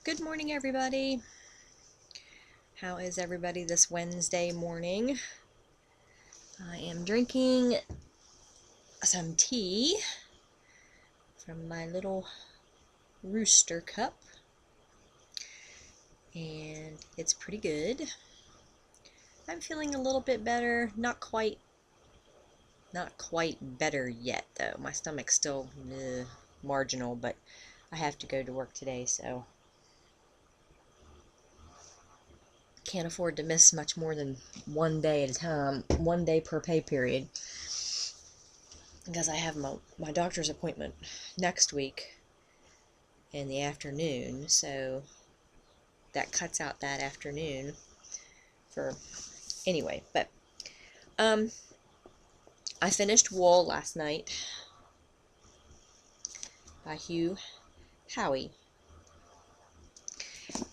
Good morning, everybody. How is everybody this Wednesday morning? I am drinking some tea from my little rooster cup, and it's pretty good. I'm feeling a little bit better, not quite better yet though. My stomach's still marginal, but I have to go to work today, so can't afford to miss much more than one day at a time, one day per pay period, because I have my doctor's appointment next week in the afternoon, so that cuts out that afternoon for anyway. But um I finished Wool last night by Hugh Howey,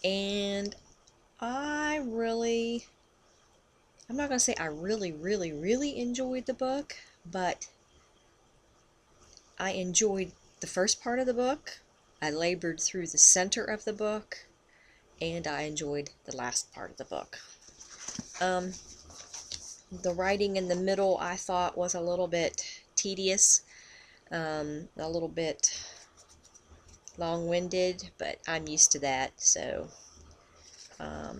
and I'm not going to say I really enjoyed the book, but I enjoyed the first part of the book. I labored through the center of the book, and I enjoyed the last part of the book. The writing in the middle I thought was a little bit tedious, a little bit long-winded, but I'm used to that, so I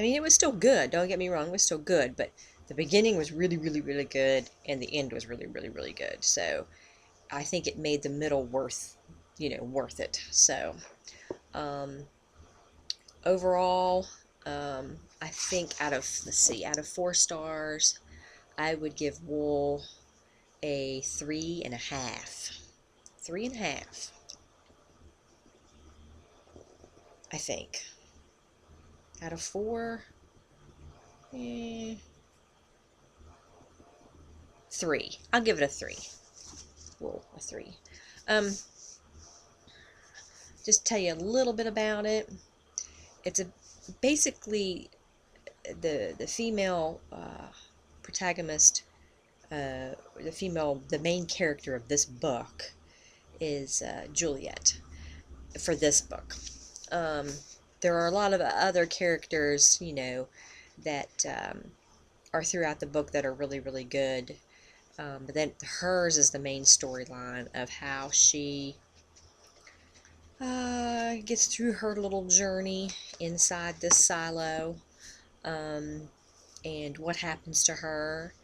mean, it was still good, don't get me wrong, it was still good, but the beginning was really good, and the end was really good, so I think it made the middle worth it. So overall, I think out of 4 stars, I would give Wool a 3.5. 3.5, I think. Out of 4, 3. I'll give it a 3. Wool, a 3. Just tell you a little bit about it. It's basically the female protagonist, the main character of this book is Juliet for this book. There are a lot of other characters, that are throughout the book that are really good. But then hers is the main storyline of how she gets through her little journey inside this silo, and what happens to her,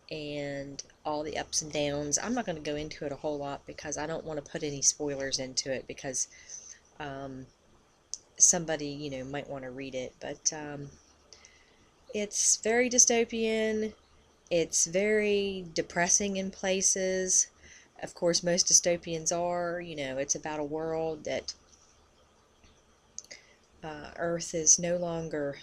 and all the ups and downs. I'm not going to go into it a whole lot because I don't want to put any spoilers into it, because somebody might want to read it. But it's very dystopian. It's very depressing in places. Of course, most dystopians are. It's about a world that Earth is no longer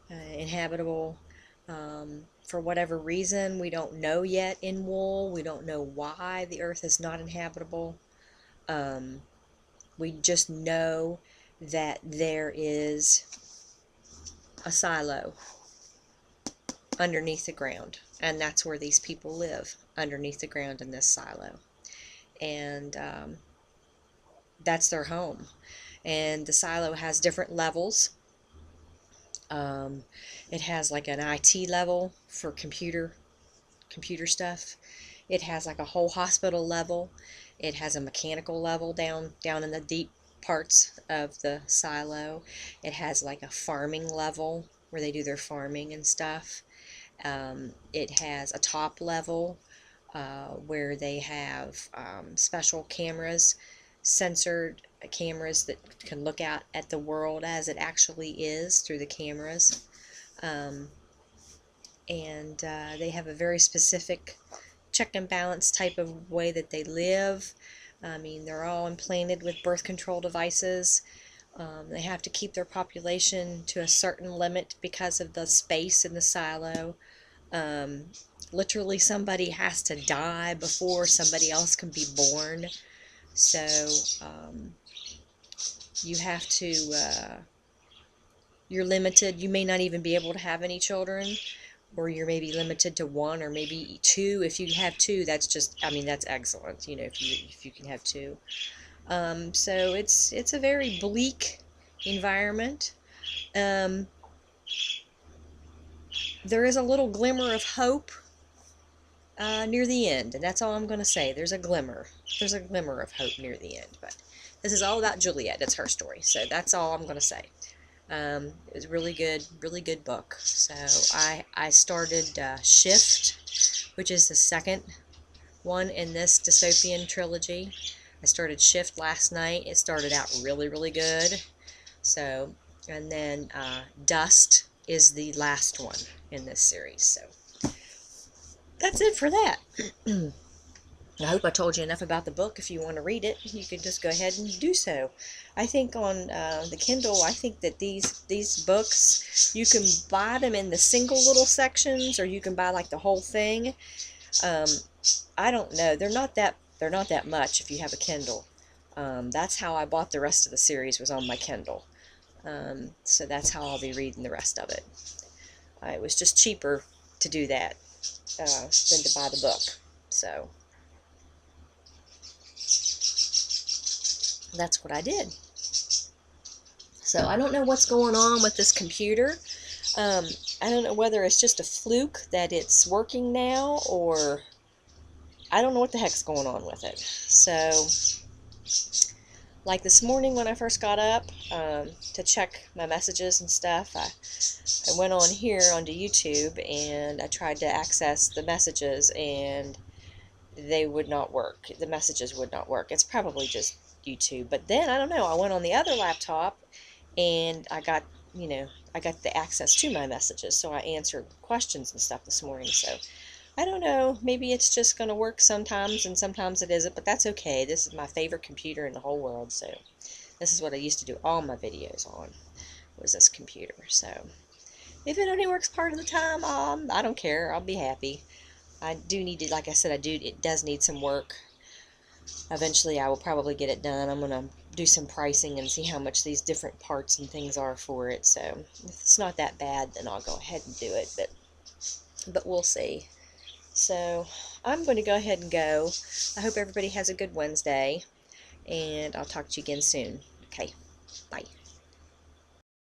inhabitable. For whatever reason, we don't know yet in Wool. We don't know why the Earth is not inhabitable. We just know that there is a silo underneath the ground, and that's where these people live, underneath the ground in this silo. And that's their home. And the silo has different levels. It has like an IT level for computer stuff. It has like a whole hospital level. It has a mechanical level down in the deep parts of the silo. It has like a farming level where they do their farming and stuff. It has a top level where they have special cameras, censored cameras that can look out at the world as it actually is through the cameras. And they have a very specific check and balance type of way that they live. I mean, they're all implanted with birth control devices. They have to keep their population to a certain limit because of the space in the silo. Literally, somebody has to die before somebody else can be born. So you have to, you're limited. You may not even be able to have any children, or you're maybe limited to 1 or maybe 2. If you have 2, that's just, I mean, that's excellent, if you can have 2. So it's a very bleak environment. There is a little glimmer of hope near the end, and that's all I'm going to say. There's a glimmer. There's a glimmer of hope near the end, but this is all about Juliet. It's her story, so that's all I'm going to say. It was really good book. So I started Shift, which is the second one in this dystopian trilogy. I started Shift last night. It started out really good. So, and then Dust is the last one in this series. So that's it for that. I hope I told you enough about the book. If you want to read it, you can just go ahead and do so. I think on the Kindle, I think that these books, you can buy them in the single little sections, or you can buy like the whole thing. I don't know. They're not that much if you have a Kindle. That's how I bought the rest of the series, was on my Kindle. So that's how I'll be reading the rest of it. It was just cheaper to do that than to buy the book. So that's what I did. So I don't know what's going on with this computer. I don't know whether it's just a fluke that it's working now, or I don't know what the heck's going on with it. So, like this morning when I first got up to check my messages and stuff, I went on here onto YouTube and I tried to access the messages, and they would not work. The messages would not work. It's probably just YouTube. But then, I don't know, I went on the other laptop and I got the access to my messages, so I answered questions and stuff this morning. So I don't know, maybe it's just going to work sometimes and sometimes it isn't, but that's okay. This is my favorite computer in the whole world, so this is what I used to do all my videos on, was this computer. So if it only works part of the time, I don't care. I'll be happy. I do need to, like I said, it does need some work. Eventually I will probably get it done. I'm going to do some pricing and see how much these different parts and things are for it. So if it's not that bad, then I'll go ahead and do it, but we'll see. So I'm going to go ahead and go. I hope everybody has a good Wednesday, and I'll talk to you again soon. Okay, bye.